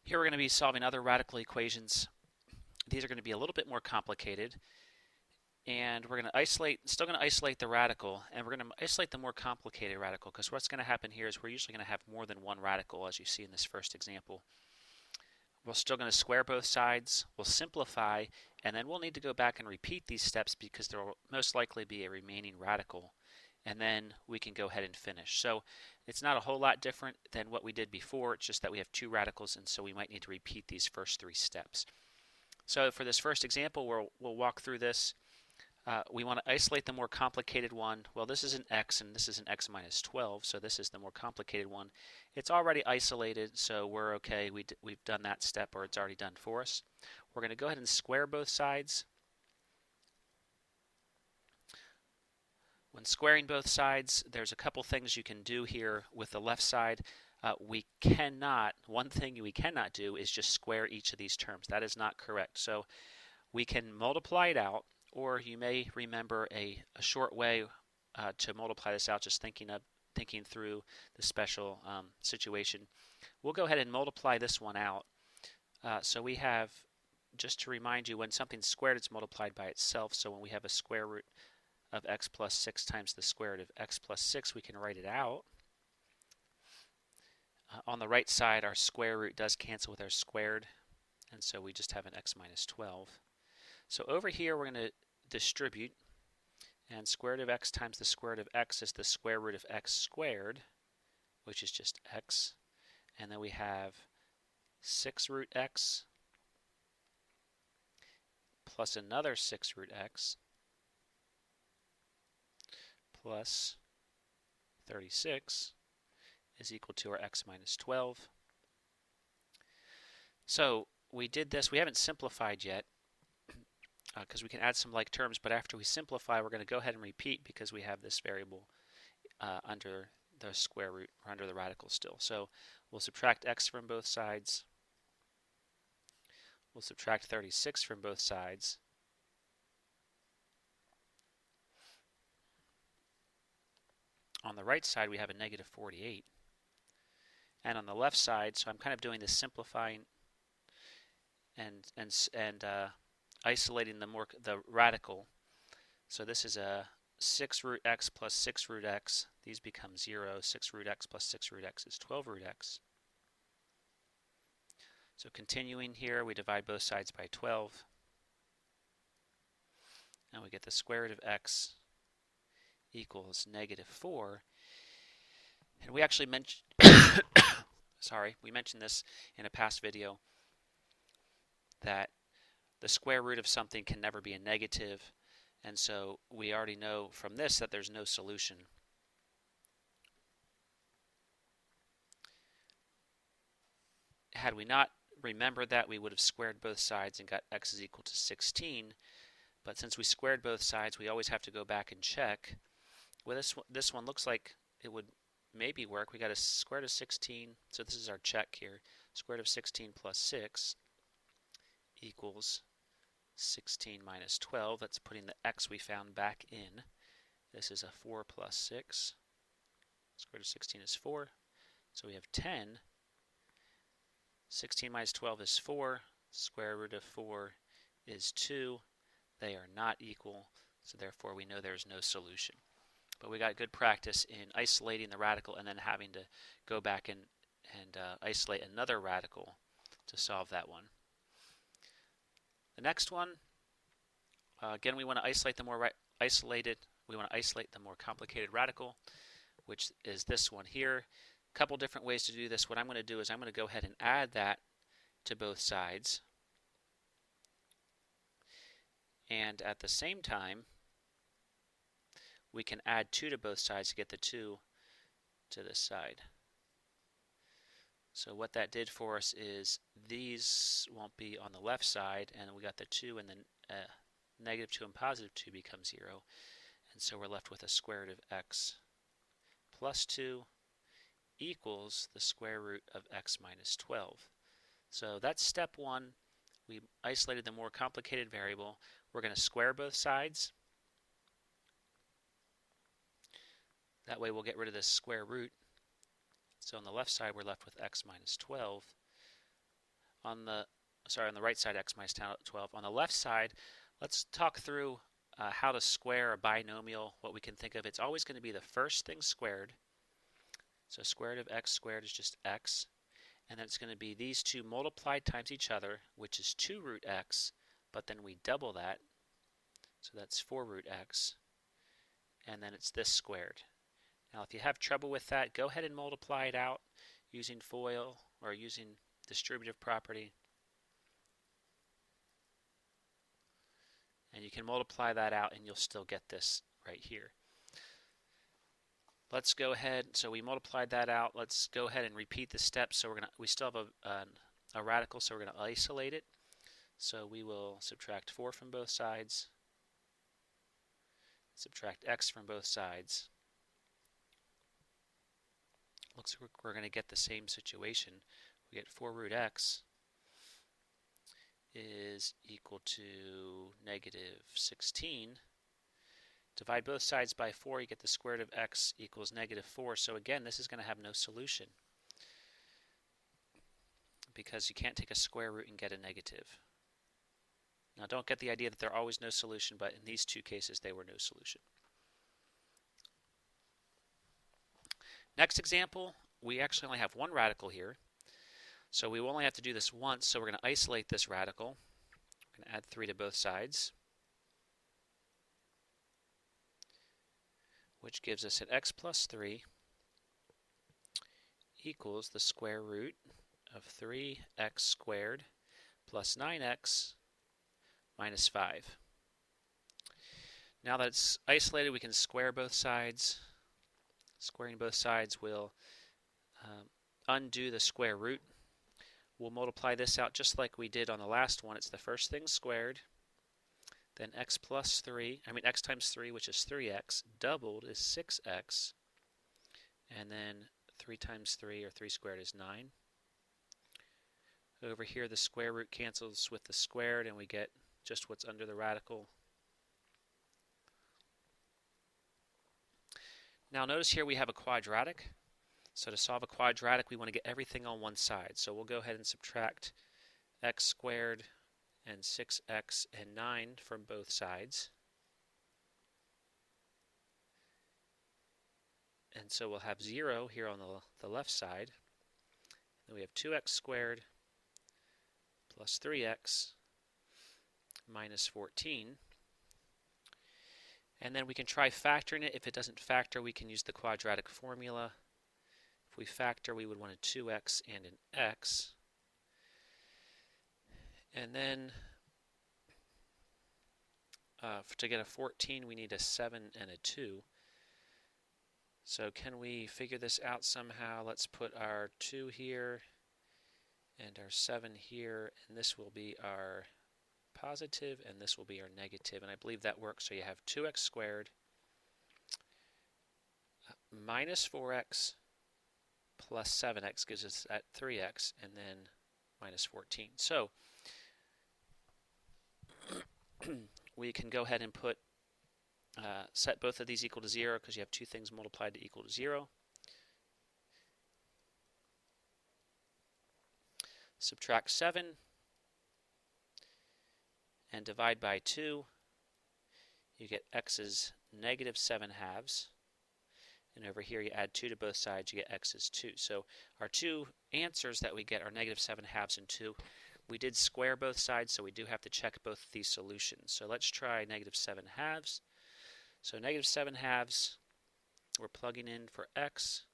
Here we're going to be solving other radical equations. These are going to be a little bit more complicated, and we're going to still going to isolate the radical, and we're going to isolate the more complicated radical, because what's going to happen here is we're usually going to have more than one radical, as you see in this first example. We're still going to square both sides, we'll simplify, and then we'll need to go back and repeat these steps because there will most likely be a remaining radical, and then we can go ahead and finish. So it's not a whole lot different than what we did before, it's just that we have two radicals, and so we might need to repeat these first three steps. So for this first example, we'll walk through this. We want to isolate the more complicated one. Well, this is an x, and this is an x minus 12, so this is the more complicated one. It's already isolated, so we're okay. We've done that step, or it's already done for us. We're going to go ahead and square both sides. When squaring both sides, there's a couple things you can do here with the left side. One thing we cannot do is just square each of these terms. That is not correct. So we can multiply it out, or you may remember a short way to multiply this out, just thinking through the special situation. We'll go ahead and multiply this one out. So we have, just to remind you, when something's squared, it's multiplied by itself. So when we have a square root of x plus 6 times the square root of x plus 6, we can write it out. On the right side, our square root does cancel with our squared, and so we just have an x minus 12. So over here, we're going to distribute, and square root of x times the square root of x is the square root of x squared, which is just x. And then we have 6 root x plus another 6 root x plus 36 is equal to our x minus 12. So we did this. We haven't simplified yet because we can add some like terms, but after we simplify, we're going to go ahead and repeat because we have this variable under the square root, or under the radical still. So we'll subtract x from both sides. We'll subtract 36 from both sides. On the right side, we have a negative 48. And on the left side, so I'm kind of doing this simplifying and isolating the radical. So this is a 6 root x plus 6 root x. These become 0. 6 root x plus 6 root x is 12 root x. So continuing here, we divide both sides by 12. And we get the square root of x equals negative 4. And we actually mentioned we mentioned this in a past video, that the square root of something can never be a negative, and so we already know from this that there's no solution. Had we not remembered that, we would have squared both sides and got x is equal to 16, but since we squared both sides, we always have to go back and check. Well, this one looks like it would maybe work. We got a square root of 16, so this is our check here. Square root of 16 plus 6 equals 16 minus 12. That's putting the x we found back in. This is a 4 plus 6. Square root of 16 is 4. So we have 10. 16 minus 12 is 4. Square root of 4 is 2. They are not equal, so therefore we know there's no solution. But we got good practice in isolating the radical and then having to go back and isolate another radical to solve that one. The next one, again, we want to isolate the more We want to isolate the more complicated radical, which is this one here. A couple different ways to do this. What I'm going to do is I'm going to go ahead and add that to both sides, and at the same time, we can add 2 to both sides to get the 2 to this side. So what that did for us is these won't be on the left side, and we got the 2, and then negative 2 and positive 2 become 0. And so we're left with a square root of x plus 2 equals the square root of x minus 12. So that's step 1. We isolated the more complicated variable. We're going to square both sides. That way we'll get rid of this square root. So on the left side we're left with x minus 12. On the right side, x minus 12. On the left side, let's talk through how to square a binomial. What we can think of, it's always going to be the first thing squared. So square root of x squared is just x. And then it's going to be these two multiplied times each other, which is 2 root x, but then we double that. So that's 4 root x. And then it's this squared. Now if you have trouble with that, go ahead and multiply it out using FOIL or using distributive property. And you can multiply that out and you'll still get this right here. Let's go ahead, so we multiplied that out. Let's go ahead and repeat the steps. So we still have a radical, so we're going to isolate it. So we will subtract 4 from both sides, subtract x from both sides. Looks like we're going to get the same situation. We get 4 root x is equal to negative 16. Divide both sides by 4, you get the square root of x equals negative 4. So again, this is going to have no solution because you can't take a square root and get a negative. Now don't get the idea that there are always no solution, but in these two cases there were no solution. Next example, we actually only have one radical here. So we only have to do this once, so we're going to isolate this radical. We're going to add 3 to both sides, which gives us an x plus 3 equals the square root of 3x squared plus 9x minus 5. Now that it's isolated, we can square both sides. Squaring both sides will undo the square root. We'll multiply this out just like we did on the last one. It's the first thing squared, then x times 3, which is 3x, doubled is 6x, and then 3 times 3, or 3 squared, is 9. Over here, the square root cancels with the squared, and we get just what's under the radical. Now notice here we have a quadratic. So to solve a quadratic, we want to get everything on one side. So we'll go ahead and subtract x squared and 6x and 9 from both sides. And so we'll have 0 here on the left side. Then we have 2x squared plus 3x minus 14. And then we can try factoring it. If it doesn't factor, we can use the quadratic formula. If we factor, we would want a 2x and an x. And then to get a 14, we need a 7 and a 2. So can we figure this out somehow? Let's put our 2 here and our 7 here, and this will be our positive, and this will be our negative, and I believe that works. So you have 2x squared minus 4x plus 7x gives us that 3x, and then minus 14. So we can go ahead and put set both of these equal to 0 because you have two things multiplied to equal to 0. Subtract 7 and divide by 2. You get x is negative 7 halves. And over here you add 2 to both sides, you get x is 2. So our two answers that we get are negative 7 halves and 2. We did square both sides, so we do have to check both of these solutions. So let's try negative 7 halves. So negative 7 halves, we're plugging in for x.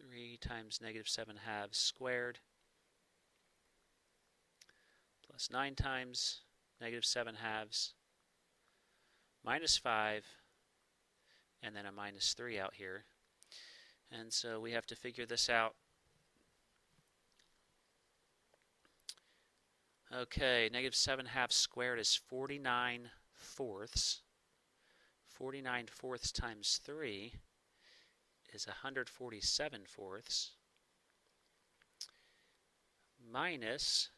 3 times negative 7 halves squared plus 9 times negative 7 halves minus 5, and then a minus 3 out here. And so we have to figure this out. Okay, negative 7 halves squared is 49 fourths. 49 fourths times 3 is 147 fourths minus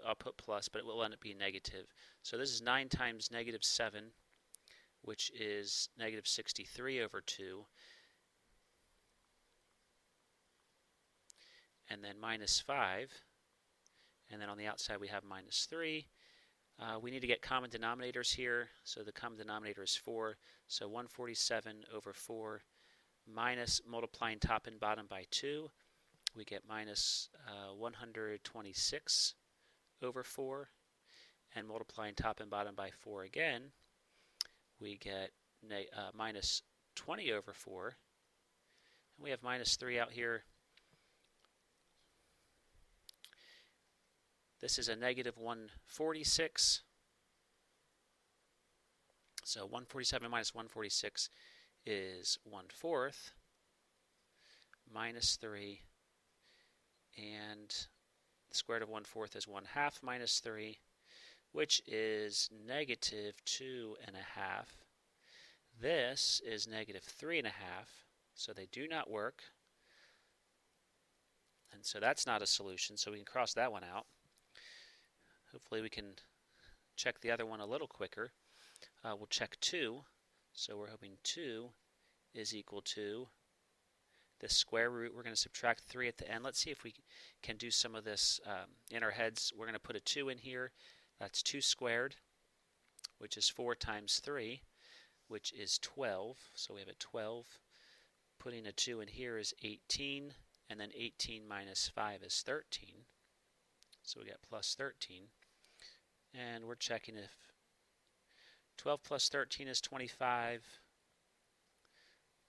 I'll put plus, but it will end up being negative. So this is 9 times negative 7, which is negative 63 over 2, and then minus 5, and then on the outside we have minus 3. We need to get common denominators here, so the common denominator is 4, so 147 over 4 minus multiplying top and bottom by 2, we get minus 126 over 4, and multiplying top and bottom by 4 again, we get minus 20 over 4, and we have minus 3 out here. This is a negative 146, so 147 minus 146 is 1/4, minus 3, and the square root of 1/4 is 1/2 minus 3, which is negative 2.5. This is negative 3.5, so they do not work, and so that's not a solution, so we can cross that one out. Hopefully we can check the other one a little quicker. We'll check 2, so we're hoping 2 is equal to the square root. We're going to subtract 3 at the end. Let's see if we can do some of this in our heads. We're going to put a 2 in here. That's 2 squared, which is 4 times 3, which is 12. So we have a 12. Putting a 2 in here is 18, and then 18 minus 5 is 13. So we get plus 13. And we're checking if 12 plus 13 is 25,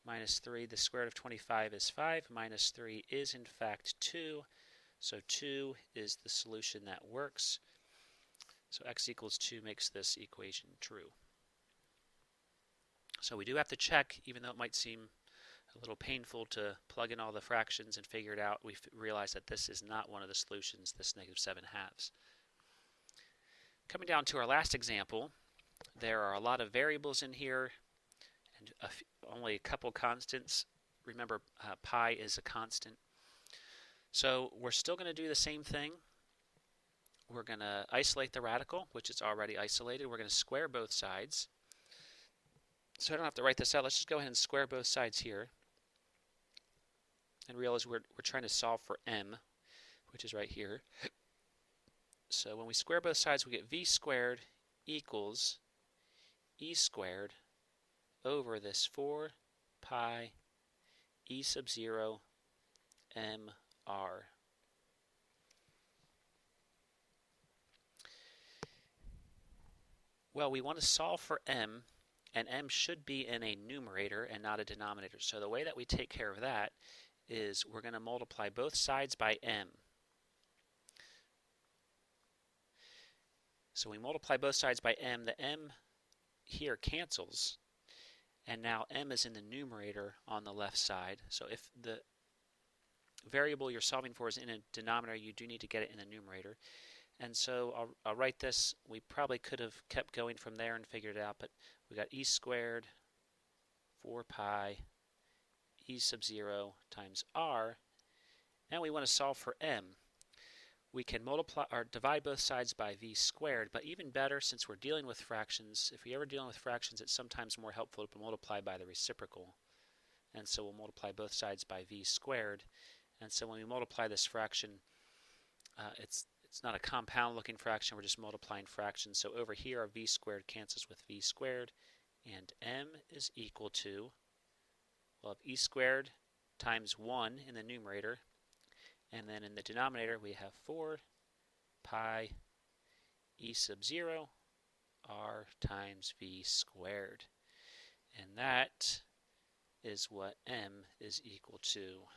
minus 3, the square root of 25 is 5, minus 3 is in fact 2, so 2 is the solution that works. So x equals 2 makes this equation true. So we do have to check, even though it might seem a little painful to plug in all the fractions and figure it out, we realize that this is not one of the solutions, this negative 7/2. Coming down to our last example, there are a lot of variables in here and only a couple constants. Remember, pi is a constant. So we're still going to do the same thing. We're going to isolate the radical, which is already isolated. We're going to square both sides. So I don't have to write this out. Let's just go ahead and square both sides here. And realize we're trying to solve for m, which is right here. So when we square both sides, we get v squared equals e squared over this 4 pi e sub 0 m r. Well, we want to solve for m, and m should be in a numerator and not a denominator. So the way that we take care of that is we're going to multiply both sides by m. So we multiply both sides by m. The m here cancels, and now m is in the numerator on the left side. So if the variable you're solving for is in a denominator, you do need to get it in the numerator. And so I'll write this. We probably could have kept going from there and figured it out, but we got e squared 4 pi e sub 0 times r, and we want to solve for m. We can multiply or divide both sides by v squared, but even better, since we're dealing with fractions, if you're ever dealing with fractions, it's sometimes more helpful to multiply by the reciprocal. And so we'll multiply both sides by v squared. And so when we multiply this fraction, it's not a compound looking fraction, we're just multiplying fractions. So over here our v squared cancels with v squared, and m is equal to, well, have e squared times 1 in the numerator, and then in the denominator we have 4 pi e sub 0 r times v squared. And that is what m is equal to.